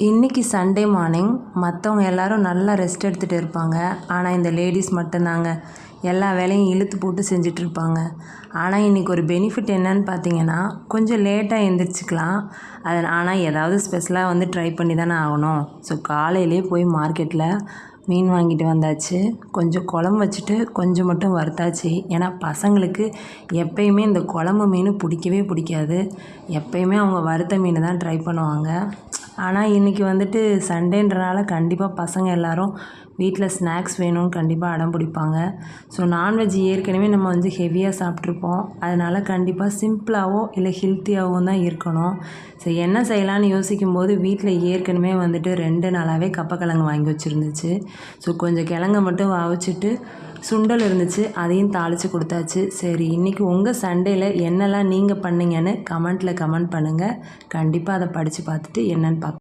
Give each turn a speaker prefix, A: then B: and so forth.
A: இன்றைக்கி Sunday morning மற்றவங்க எல்லோரும் நல்லா ரெஸ்ட் எடுத்துகிட்டு இருப்பாங்க. ஆனால் இந்த லேடீஸ் மட்டும்தாங்க எல்லா வேலையும் இழுத்து போட்டு செஞ்சிட்ருப்பாங்க. ஆனால் இன்றைக்கி ஒரு பெனிஃபிட் என்னன்னு பார்த்தீங்கன்னா, கொஞ்சம் லேட்டாக எழுந்திரிச்சிக்கலாம். ஆனால் ஏதாவது ஸ்பெஷலாக ட்ரை பண்ணி தானே ஆகணும். ஸோ காலையிலே போய் மார்க்கெட்டில் மீன் வாங்கிட்டு வந்தாச்சு. கொஞ்சம் குழம்பு வச்சுட்டு கொஞ்சம் மட்டும் வறுத்தாச்சு. ஏன்னா பசங்களுக்கு எப்பயுமே இந்த குழம்பு மீன் பிடிக்கவே பிடிக்காது. எப்பயுமே அவங்க வறுத்த மீன் தான் ட்ரை பண்ணுவாங்க. ஆனால் இன்றைக்கி சண்டேன்றனால கண்டிப்பாக பசங்க எல்லோரும் வீட்டில் ஸ்நாக்ஸ் வேணும்னு கண்டிப்பாக அடம் பிடிப்பாங்க. ஸோ நான்வெஜ் ஏற்கனவே நம்ம ஹெவியாக சாப்பிட்ருப்போம். அதனால் கண்டிப்பாக சிம்பிளாகவோ இல்லை ஹெல்த்தியாகவும் தான் இருக்கணும். ஸோ என்ன செய்யலான்னு யோசிக்கும்போது வீட்டில் ஏற்கனவே 2 நாளாகவே கப்பக்கிழங்கு வாங்கி வச்சுருந்துச்சு. ஸோ கொஞ்சம் கிழங்க மட்டும் அவிச்சிட்டு சுண்டல் இருந்துச்சு, அதையும் தாளித்து கொடுத்தாச்சு. சரி, இன்றைக்கி உங்கள் சண்டேயில் என்னெல்லாம் நீங்கள் பண்ணீங்கன்னு கமெண்ட் பண்ணுங்கள். கண்டிப்பாக அதை படித்து பார்த்துட்டு என்னென்னு பார்ப்போம்.